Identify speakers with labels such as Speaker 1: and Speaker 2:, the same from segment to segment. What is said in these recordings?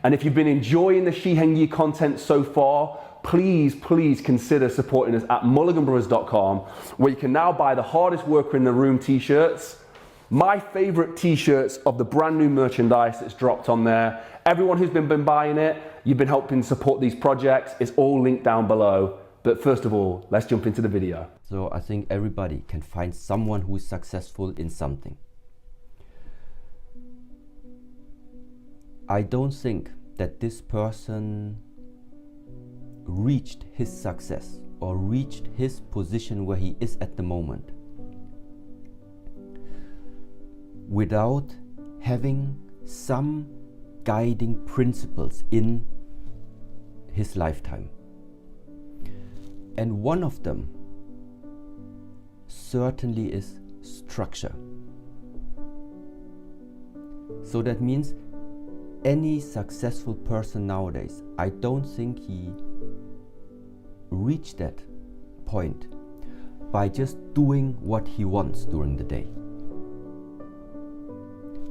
Speaker 1: And if you've been enjoying the Shi Heng Yi content so far, please consider supporting us at mulliganbrothers.com, where you can now buy the hardest worker in the room t-shirts, my favorite t-shirts of the brand new merchandise that's dropped on there. Everyone who's been buying it, you've been helping support these projects. It's all linked down below. But first of all, let's jump into the video.
Speaker 2: So I think everybody can find someone who is successful in something. I don't think that this person reached his success or reached his position where he is at the moment without having some guiding principles in his lifetime. And one of them certainly is structure. So that means any successful person nowadays, I don't think he reached that point by just doing what he wants during the day.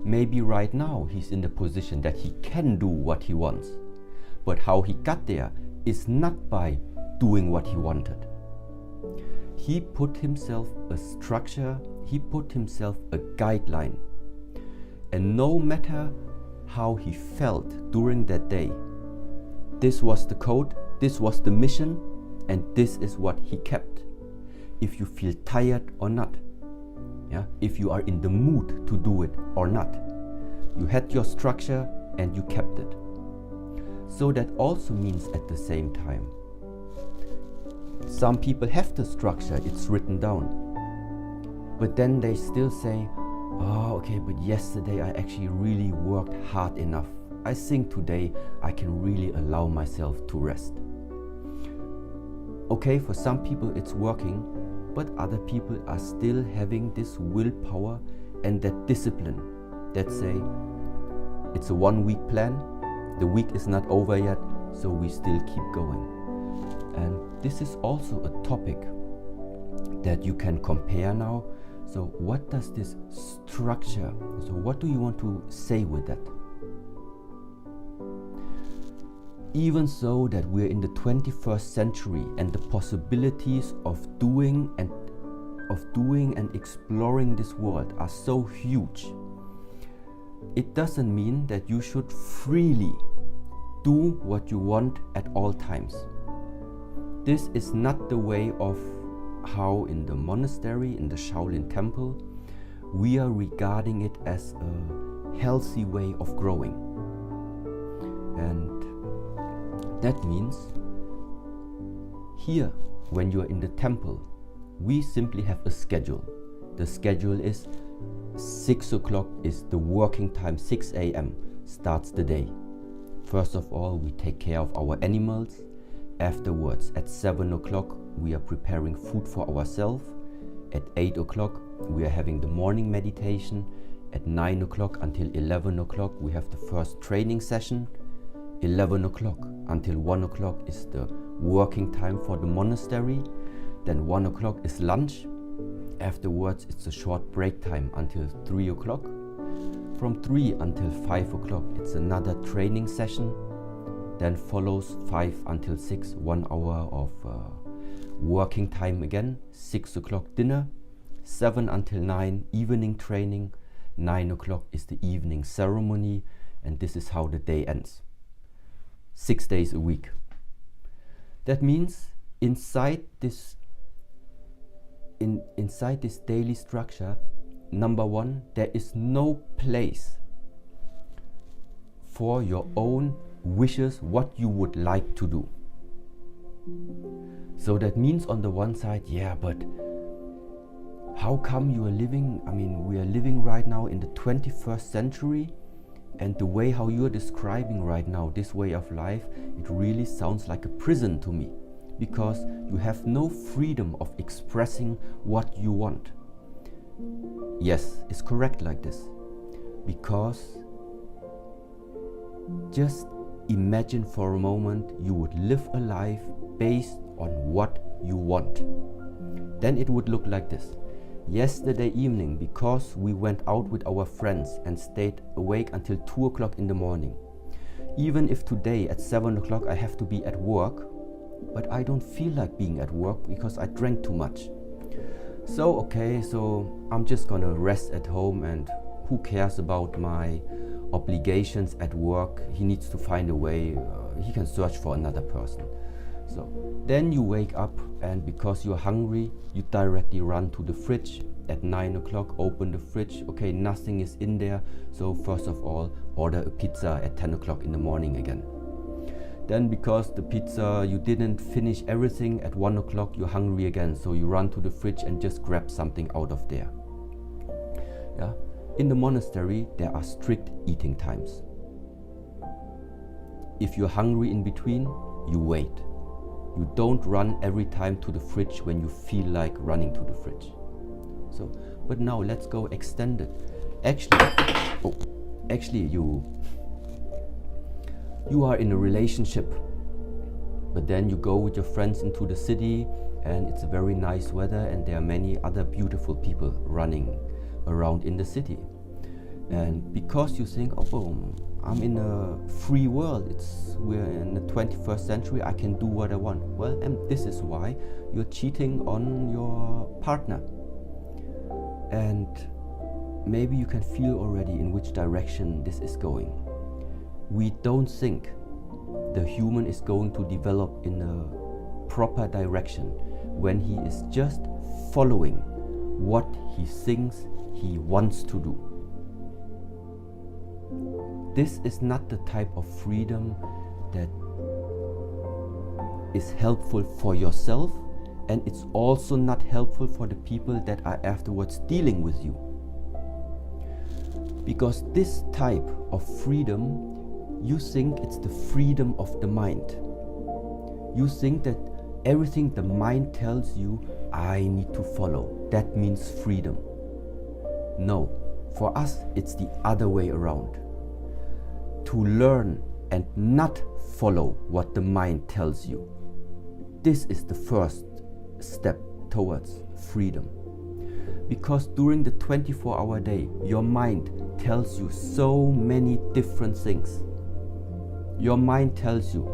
Speaker 2: Maybe right now he's in the position that he can do what he wants, but how he got there is not by doing what he wanted. He put himself a structure, he put himself a guideline, and no matter how he felt during that day, this was the code, this was the mission, and this is what he kept. If you feel tired or not, if you are in the mood to do it or not, you had your structure and you kept it. So that also means at the same time, some people have the structure, it's written down, but then they still say, oh, okay, but yesterday I actually really worked hard enough. I think today I can really allow myself to rest. Okay, for some people it's working, but other people are still having this willpower and that discipline that say, it's a 1 week plan, the week is not over yet, so we still keep going. And this is also a topic that you can compare now. So what does this structure, so what do you want to say with that? Even so that we're in the 21st century and the possibilities of doing and exploring this world are so huge, it doesn't mean that you should freely do what you want at all times. This is not the way of how in the monastery, in the Shaolin Temple, we are regarding it as a healthy way of growing. And that means here, when you are in the temple, we simply have a schedule. The schedule is 6 o'clock is the working time, 6 a.m. starts the day. First of all, we take care of our animals. Afterwards, at 7 o'clock, we are preparing food for ourselves. At 8 o'clock, we are having the morning meditation. At 9 o'clock until 11 o'clock, we have the first training session. 11 o'clock until 1 o'clock is the working time for the monastery. Then 1 o'clock is lunch. Afterwards, it's a short break time until 3 o'clock. From 3 until 5 o'clock, it's another training session. Then follows 5 until 6, 1 hour of working time again. 6 o'clock dinner. 7 until 9, evening training. 9 o'clock is the evening ceremony, and this is how the day ends. 6 days a week. That means inside this daily structure, number one, there is no place for your own wishes, what you would like to do. So that means on the one side, yeah, but how come you are living, we are living right now in the 21st century, and the way how you are describing right now this way of life, it really sounds like a prison to me, because you have no freedom of expressing what you want. Yes, it's correct like this, because just imagine for a moment you would live a life based on what you want. Then it would look like this. Yesterday evening, because we went out with our friends and stayed awake until 2 o'clock in the morning, Even if today at 7 o'clock I have to be at work, but I don't feel like being at work because I drank too much. So okay, so I'm just gonna rest at home, and who cares about my obligations at work? He needs to find a way, he can search for another person. So then you wake up, and because you're hungry, you directly run to the fridge at 9 o'clock, open the fridge, okay, nothing is in there, so first of all, order a pizza at 10 o'clock in the morning again. Then because the pizza, you didn't finish everything at 1 o'clock, you're hungry again, so you run to the fridge and just grab something out of there. Yeah. In the monastery, there are strict eating times. If you're hungry in between, you wait. You don't run every time to the fridge when you feel like running to the fridge. So, but now let's go extended. Actually, you are in a relationship, but then you go with your friends into the city, and it's a very nice weather, and there are many other beautiful people running around in the city. And because you think, oh boom, I'm in a free world, we're in the 21st century, I can do what I want. Well, and this is why you're cheating on your partner. And maybe you can feel already in which direction this is going. We don't think the human is going to develop in a proper direction when he is just following what he thinks he wants to do. This is not the type of freedom that is helpful for yourself, and it's also not helpful for the people that are afterwards dealing with you. Because this type of freedom, you think it's the freedom of the mind. You think that everything the mind tells you, I need to follow. That means freedom. No, for us it's the other way around. To learn and not follow what the mind tells you. This is the first step towards freedom. Because during the 24-hour day, your mind tells you so many different things. Your mind tells you,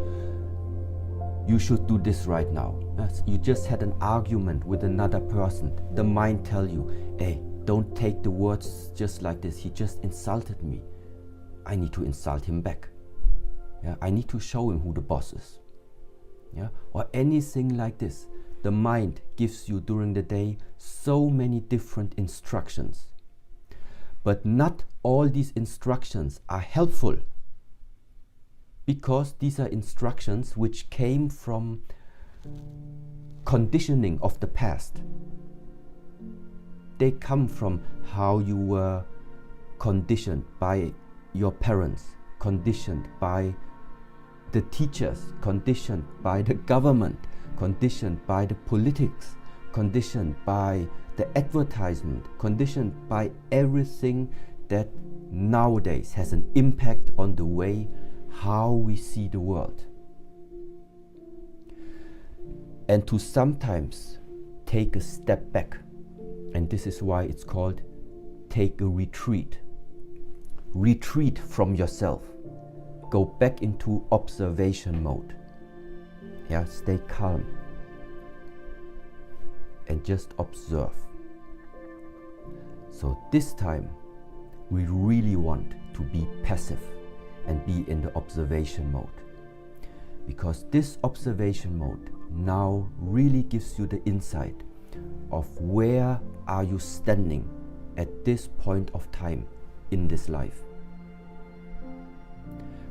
Speaker 2: you should do this right now. You just had an argument with another person. The mind tells you, hey, don't take the words just like this. He just insulted me. I need to insult him back. Yeah, I need to show him who the boss is. Yeah, or anything like this. The mind gives you during the day so many different instructions. But not all these instructions are helpful, because these are instructions which came from conditioning of the past. They come from how you were conditioned by your parents, conditioned by the teachers, conditioned by the government, conditioned by the politics, conditioned by the advertisement, conditioned by everything that nowadays has an impact on the way how we see the world. And to sometimes take a step back, and this is why it's called take a retreat. Retreat from yourself. Go back into observation mode. Yeah, stay calm and just observe. So this time we really want to be passive and be in the observation mode, because this observation mode now really gives you the insight of where are you standing at this point of time in this life.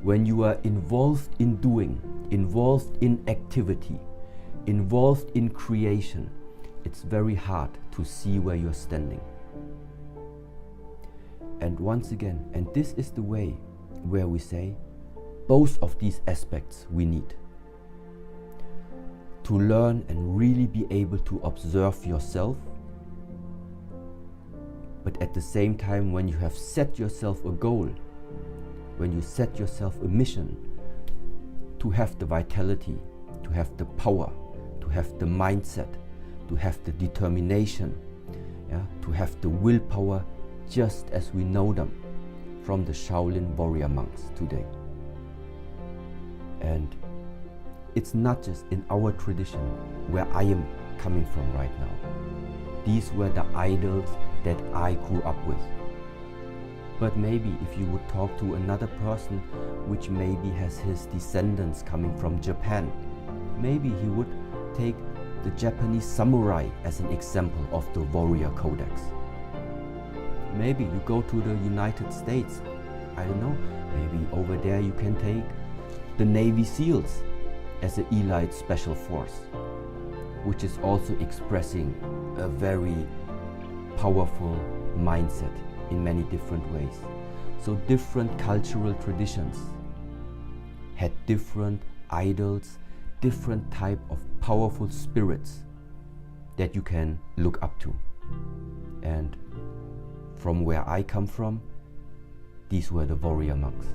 Speaker 2: When you are involved in doing, involved in activity, involved in creation, it's very hard to see where you're standing. And once again, and this is the way where we say both of these aspects we need to learn and really be able to observe yourself. But at the same time, when you have set yourself a goal, when you set yourself a mission, to have the vitality, to have the power, to have the mindset, to have the determination, yeah, to have the willpower, just as we know them from the Shaolin warrior monks today. And it's not just in our tradition where I am coming from right now. These were the idols that I grew up with. But maybe if you would talk to another person which maybe has his descendants coming from Japan, maybe he would take the Japanese samurai as an example of the warrior codex. Maybe you go to the United States, I don't know, maybe over there you can take the Navy SEALs as an elite special force, which is also expressing a very powerful mindset in many different ways. So different cultural traditions had different idols, different type of powerful spirits that you can look up to. And from where I come from, these were the warrior monks.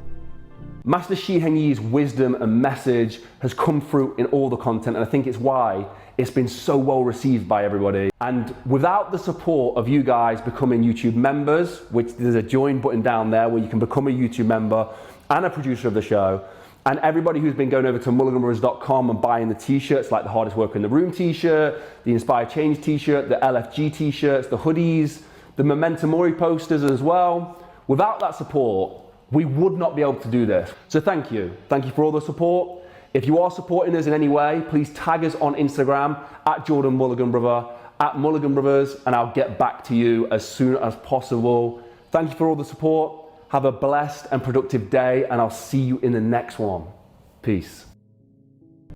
Speaker 1: Master Shi Heng Yi's wisdom and message has come through in all the content, and I think it's why it's been so well received by everybody. And without the support of you guys becoming YouTube members, which there's a join button down there where you can become a YouTube member and a producer of the show, and everybody who's been going over to mulliganbrothers.com and buying the t-shirts like the Hardest Worker in the Room t-shirt, the Inspire Change t-shirt, the LFG t-shirts, the hoodies, the Memento Mori posters as well, without that support, we would not be able to do this. So thank you. Thank you for all the support. If you are supporting us in any way, please tag us on Instagram at Jordan Mulligan Brother, at Mulligan Brothers, and I'll get back to you as soon as possible. Thank you for all the support. Have a blessed and productive day, and I'll see you in the next one. Peace.